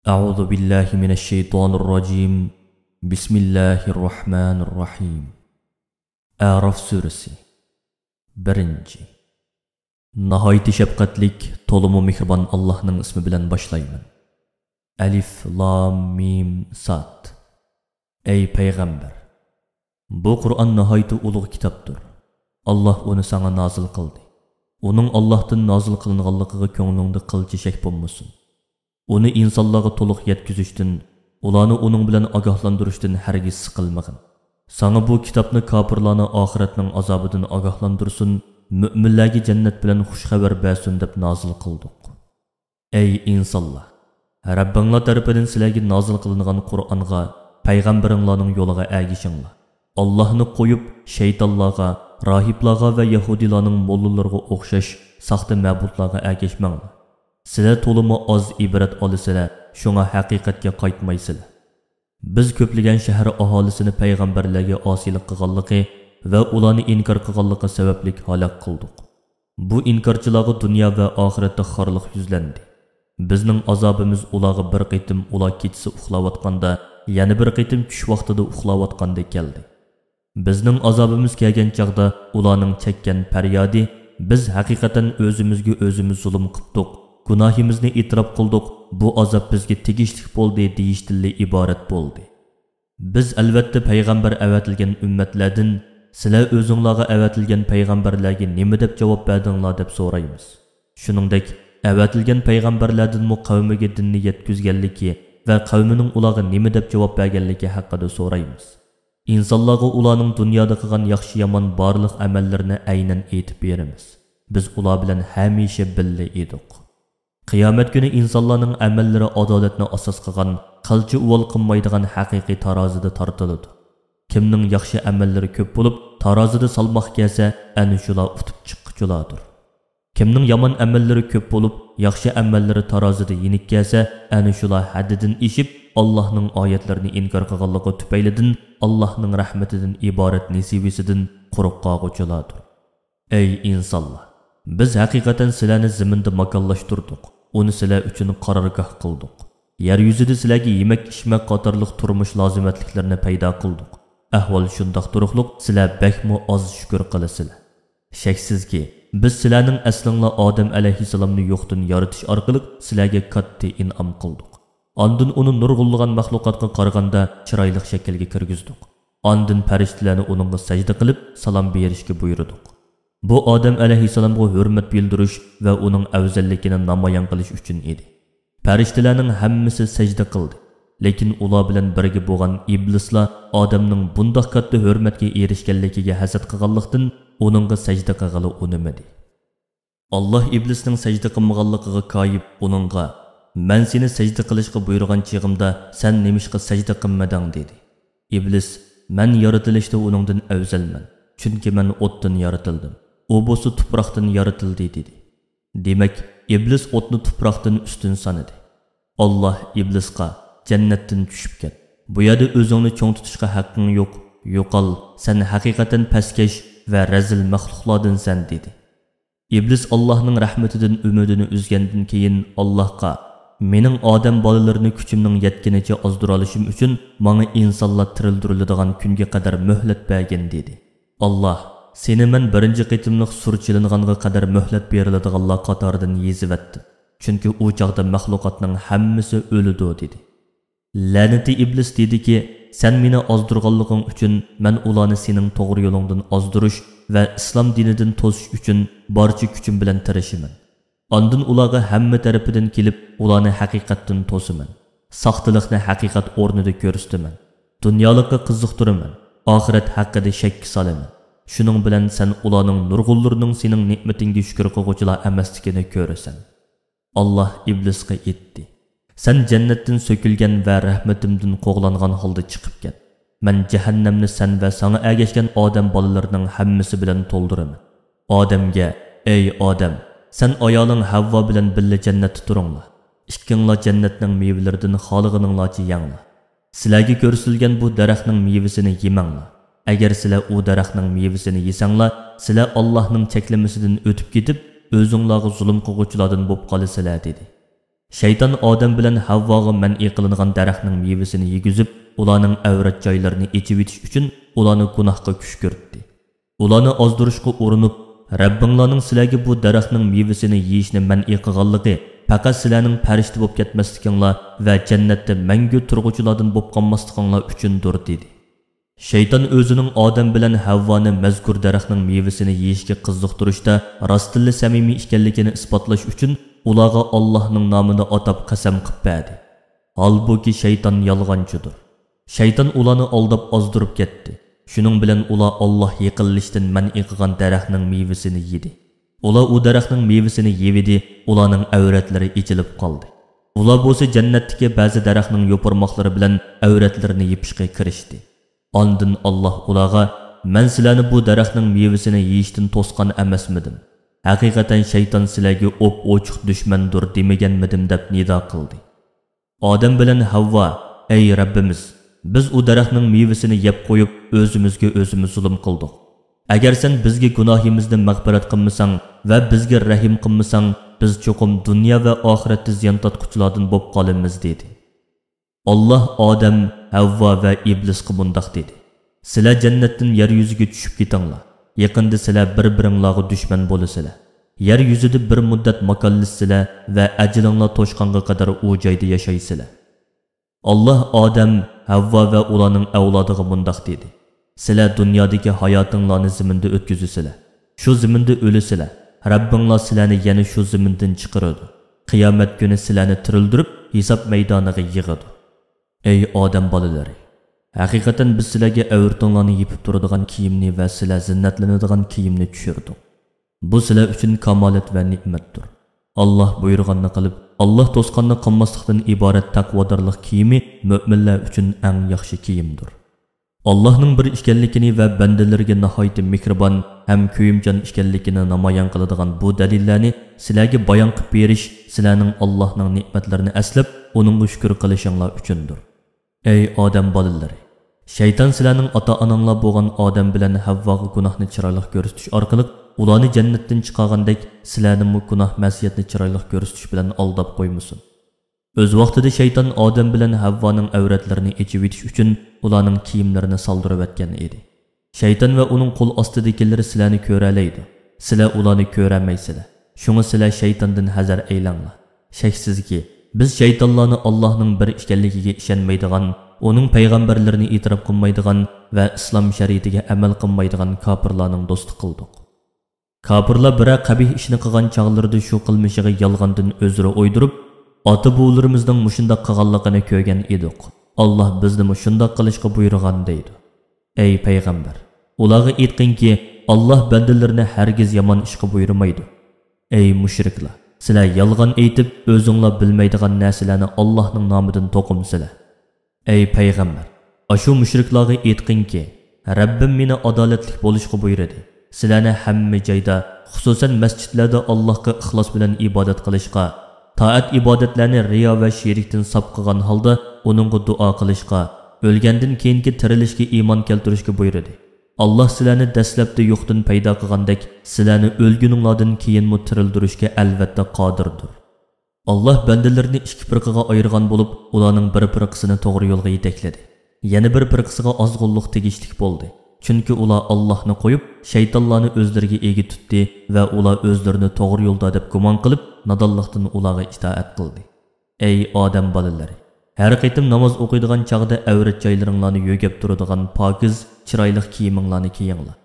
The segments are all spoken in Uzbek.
أعوذ بالله من الشيطان الرجيم بسم الله الرحمن الرحيم A'raf suresi 1. Nahayeti şefkatlik, tolumu mihriban Allah'ның ismi bilen başlayman. Alif, Lam, Mim, Sad. Ey Peygamber! Bu Kur'an nahayeti ulug' kitaptır. Allah onu sana nazil kıldı. Onun Allah'tan nazil kılınğanlığı köңlüңde qılçı şek bolmasın. Onu insanlara toluq yetkizishdən, ularni onun bilen agahlandırışdan hergiz sıkılmagın. Sana bu kitapni kafirlarni ahiretning azabıdan agahlandırsın, müminlerge cennet bilen xush xabar bersin deb nazil qildik. Ey insonlar! Rabbinglar tarafidan sizlarga nazil qilingan Qur'onga, payg'ambaringlarning yo'liga ergishinglar. Allohni qo'yib, shaytonlarga, rohiblarga va yahudilarning mollalarga o'xshash saxta ma'budlarga ergashmanglar. Sizlar to'limi oz ibrat olasizlar, shunga haqiqatga qaytmaysizlar. Biz ko'plagan shahar aholisini payg'ambarlarga osiylik qilganligi va ularni inkor qilganligi sababli halok qildik. Bu inkorchilarga dunyo va oxiratda xorliq yuzlandi. Bizning azobimiz ularga bir qitim ular kechasi uxlayotganda, yana bir qitim tush vaqtida uxlayotganda keldi. Bizning azobimiz kelgan chaqda ularning chekkan faryodi, biz haqiqatan o'zimizga o'zimiz zulm qildik. Günahimizni itiraf qildik, bu azab bizga tegishli bo'ldi deyishdan iborat bo'ldi. Biz albatta payg'ambar avatilgan ummatlardan sizlar o'zingizlarga avatilgan payg'ambarlarga nima deb javob berdinglar deb so'raymiz. Shuningdek, avatilgan payg'ambarlardan mu qavmiga dinni yetkazganligi va qavmining ularga nima deb javob berganligi haqida so'raymiz. İnsanlarga ularning dunyoda qilgan yaxshi yomon barliq amallarini aynan aytib beramiz. Biz ular bilan hamisha birga edik. Qiyomat kuni insonlarning amallari adolatni asos qilgan, qilchi uvol qilmaydigan haqiqiy tarozida tortiladi. Kimning yaxshi amallari ko'p bo'lib, tarozida salmoq kelsa, ana shular utib chiqquvchilardir. Kimning yomon amallari ko'p bo'lib, yaxshi amallari tarozida yenik kelsa, ana shular haddidan eshib, Allohning oyatlarini inkor qilganligi tufaylidan Allohning rahmatidan iborat nasibisidan quruq qolguvchilardir. Ey insonlar! Biz haqiqatan sizlarni zaminda makonlashtirdik. Onu sizlar uchun qarorgoh qildik. Yer yuzida sizlarga yemak-ichmak qatorliq turmush lozimatliklarini paydo qildik. Ahvol shundoq turuqliq, sizlar bakmo oz shukr qilasizlar. Shaksizki, biz sizlarning aslinglar Odam alayhissalomni yo'qdan yaratish orqali sizlarga katta in'om qildik. Ondan uni nurg'ulg'an maxluqotga qaraganda chiroyli shaklga kirgizdik. Ondan farishtalarni uningga sajda qilib, salom berishga buyurdik. Bu Odam alayhissalomga hurmat bildirish va uning afzalligini namoyon qilish uchun edi. Farishtalarning hammasi sajda qildi, lekin ular bilan birga bo'lgan iblislar odamning bundoq katta hurmatga erishganligiga hasad qilganlikdan uningga sajda qilg'ali unimadi. Alloh iblisning sajda qilmaganligiga koyib uningga "Men seni sajda qilishga buyurgan chig'imda sen nemishqa sajda qilmading" dedi. Iblis "Men yaratilishda uningdan afzalman, chunki men o'tdan yaratildim. O bo'lsa tuproqdan yaratildi" dedi. Demak, iblis o'tni tuproqdan ustun sanadi. Alloh iblisga "Jannatdan tushib ket. Bu yerda o'zingni cho'ng tutishga haqqing yo'q. Yo'qol, sen haqiqatan pastkash va razil maxluqlardansan" dedi. Iblis Allohning rahmatidan umidini uzgandan keyin Allohga "Mening odam bolalarini kuchimning yetganicha ozdira olishim uchun menga insonlar tirildiriladigan kunga qadar muhlat bergin" dedi. Alloh "Seni men birinchi qitimliq sur chilinganga qadar muhlat beriladiganlar qatoridan yezivatdim. Chunki u chaqda maxluqotning hammasi o'lidi" dedi. La'nati iblis dediki, "Sen meni ozdirganliging uchun men ularni sening to'g'ri yo'lingdan ozdirish va islom dinidan to'sish uchun barcha kuchim bilan tirashiman. Ondan ularga hamma tarafidan kelib, ularni haqiqatdan to'siman. Saxtalikni haqiqat o'rnida ko'rsataman. Dunyolikqa qiziqtiraman. Oxirat haqida shak solaman. Shuning bilan sen ularning nurg'unlarining sening ne'matingga shukr qilguvchilar emasligini ko'rasan." Alloh iblisga aytdi: "Sen jannatdan so'kilgan va rahmatimdan qo'g'langan holda chiqib ket. Men jahannamni sen va sana ergashgan odam bolalarining hammasi bilan to'ldiraman." Odamga: "Ey odam, sen ayoling Havvo bilan birga jannatda turinglar. Ikkinglar jannatning mevalaridan xohlaganinglarcha yenglar. Sizlarga ko'rsatilgan bu daraxtning mevasini yemanglar. Agar sizlar u daraxtning mevasini yesanglar, sizlar Allohning cheklamasidan o'tib ketib, o'zingizlarga zulm qilguvchilardan bo'lib qolasizlar" dedi. Shayton Odam bilan Havvoga man'iy qilingan daraxtning mevasini yegizib, ularning avrat joylarini echib etish uchun ularni gunohga kuch kiritdi. Ularni ozdirishga urinib, Rabbinglarning sizlarga bu daraxtning mevasini yeyishni man'iy qilganligi faqat sizlarning farishta bo'lib ketmasliginglar va jannatda mangu turg'uchilardan bo'lib qolmasliginglar uchundir dedi. Shayton o'zining Odam bilan Havvoni mazkur daraxtning mevasini yeyishga qiziqtirishda rostilla samimiy ekanligini isbotlash uchun ularga Allohning nomini atab qasam qilib berdi. Halbuki shayton yolg'onchidir. Shayton ularni aldab ozdirib ketdi. Shuning bilan ular Alloh yiqilishdan man'iy qilgan daraxtning mevasini yedi. Ular u daraxtning mevasini yedi, ularning avratlari ichilib qoldi. Ular bo'lsa jannatdagi ba'zi daraxtning yo'pirmoqlari bilan avratlarini yepishga kirishdi. Ondan Alloh ularga: "Men sizlarni bu daraxtning mevasini yeyishdan to'sqan emasmidim? Haqiqatan shayton sizlarga ochiq dushmandir demaganmidim?" deb nido qildi. Odam bilan Havvo: "Ey Rabbimiz, biz u daraxtning mevasini yeb qo'yib, o'zimizga o'zimiz zulm qildik. Agar sen bizga gunohimizni mag'firat qilmasang va bizga rahim qilmasang, biz cho'qim dunyo va oxiratda ziyon tortquchilardan bo'lib qolamiz" dedi. Alloh Odam, Havvo va iblisga bundoq dedi: "Sizlar jannatdan yer yuziga tushib ketinglar. Yaqinda sizlar bir-biringlarga dushman bo'lasizlar. Yer yuzida bir muddat makonlisizlar va ajlinglar to'shqanga qadar u joyda yashaysizlar." Alloh Odam, Havvo va ularning avlodiga bundoq dedi: "Sizlar dunyodagi hayotinglarni zaminda o'tkazasizlar. Shu zaminda o'lasizlar. Rabbinglar sizlarni yana shu zamindan chiqaradi. Qiyomat kuni sizlarni tirildirib, hisob maydoniga yig'adi." Ey odam bolalari, haqiqatan biz sizlarga avratinglarni yepib turadigan kiyimni va sizlar zinnatlanadigan kiyimni tushirdik. Bu sizlar uchun kamolat va ne'matdir. Alloh buyurganini qilib, Alloh to'sqanni qilmaslikdan iborat taqvodorlik kiyimi mo'minlar uchun eng yaxshi kiyimdir. Allohning bir ekanligini va bandalarga nihoyatda mehribon ham kuyimjon ekanligini namoyon qiladigan bu dalillarni sizlarga bayon qilib berish sizlarning Allohning ne'matlarini aslab, uningga shukr qilishinglar uchundir. Ey odam bolalari, shayton sizlarning ota-onanglar bo'lgan Odam bilan Havvoga gunohni chiroyli ko'rsatish orqali ularni jannatdan chiqargandek sizlarni gunoh masiyatni chiroyli ko'rsatish bilan aldab qo'ymasin. O'z vaqtida shayton Odam bilan Havvoning avratlarini echib etish uchun ularning kiyimlarini soldirib o'tgan edi. Shayton va uning qo'l ostidagilar sizlarni ko'ralaydi. Sizlar ularni ko'ramaysizlar. Shunga sizlar shaytondan hazar aylanglar. Shaksizki, biz shaytonlarni Allohning bir ekanligiga ishonmaydigan, uning payg'ambarlarini e'tirof qilmaydigan va islom shariatiga amal qilmaydigan kofirlarning do'sti qildik. Kofirlar bir qabih ishni qilgan chog'larida shu qilmishiga yolg'ondan o'zri o'ydirib, ota-buvlarimizning mushundoq qilganligini ko'rgan edik. Alloh bizni mushundoq qilishga buyurgan deydi. Ey payg'ambar, ularga aytqinki, Alloh bandalarini hargiz yomon ishga buyurmaydi. Ey mushriklar, sizlar yolg'on aytib, o'zinglar bilmaydigan narsalarni Allohning nomidan to'qimsizlar. Ey payg'ambar, ashu mushriklarga aytqinki, Rabbim meni adolatli bo'lishga buyurdi. Sizlarni hamma joyda, xususan masjidlarda Allohga ixlos bilan ibodat qilishga, taat ibodatlarni riyo va shirkdan sop qilgan holda uningga duo qilishga, o'lgandan keyingi tirilishga iymon keltirishga buyurdi. Alloh sizlarni dastlabda yo'qdan paydo qilgandek, sizlarni o'lguninglardan keyinmi tirildirishga albatta qodirdir. Alloh bandalarni ikki firqaga ayirgan bo'lib, ularning bir firqasini to'g'ri yo'lga yetakladi. Yana bir firqasiga ozg'unlik tegishlik bo'ldi. Chunki ular Allohni qo'yib, shaytonlarni o'zlariga ega tutdi va ular o'zlarini to'g'ri yo'lda deb gumon qilib, nadonlikdan ularga itoat qildi. Ey odam bolalari, har qaytim namoz o'qiydigan chog'da avrat joylaringlarni yo'gab turadigan pokiz, chiroyli kiyiminglarni kiyinglar.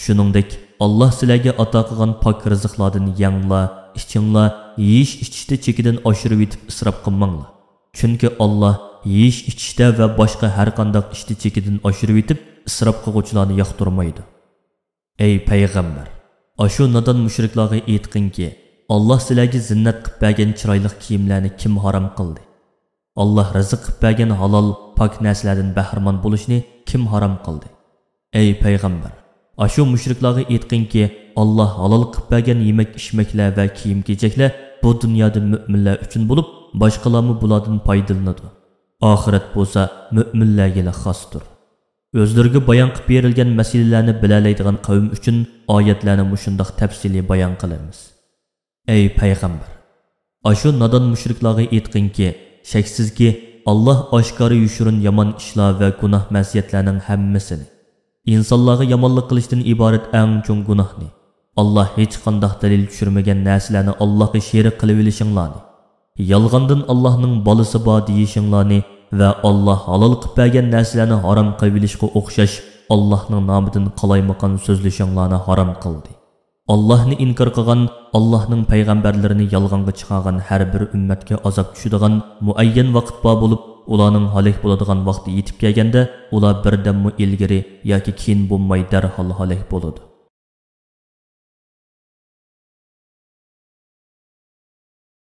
Shuningdek, Alloh sizlarga ato qilgan pok rizqlardan yanglar, ichinglar, yeyish-ichishda chekidan oshirib yetib isrof qilmanglar. Chunki Alloh yeyish-ichishda va boshqa har qanday ishda chekidan oshirib yetib isrof qiluvchilarni yoqtirmaydi. Ey payg'ambar, ashu nodon mushriklarga aytqinki, Alloh sizlarga zinnat qilib bergan chiroyli kiyimlarni kim harom qildi? Alloh rizq qilib bergan halol, pok narsalardan bahramon bo'lishni kim harom qildi? Ey payg'ambar, ashu mushriklarga aytqinki, Alloh halol qilib bergan yemak-ichmaklar va kiyim-kechaklar bu dunyoda mu'minlar uchun bo'lib, boshqalarmi bulardan foydalanadi. Oxirat bo'lsa mu'minlarga xosdir. O'zlariga bayon qilib berilgan masalalarni bilalaydigan qavm uchun oyatlarni mushundoq tafsiliy bayon qilamiz. Ey payg'ambar, Aşu nadan müşriklarga aytqinki, shaksizki Allah oshkora yushurin yomon ishlar va gunoh masiyatlarning hammasini, insonlarga yomonlik qilishdan iborat eng cho'ng gunohni, Allah hech qanday dalil tushirmagan narsalarni Allohga sherik qilib olishinglarni, yolg'ondan Allohning bolasi bor deyishinglarni va Allah halol qilib bergan narsalarni harom qilib olishga o'xshash Allohning nomidan qalaymaqon so'zlashinglarni harom qildi. Allah'ni inkar qilgan, Allah'ning payg'ambarlarini yolg'onga chiqargan har bir ummatga azob tushadigan muayyan vaqt bor bo'lib, ularning halok bo'ladigan vaqti yetib kelganda, ular birdammi ilgari yoki keyin bo'lmay darhol halok bo'ladi.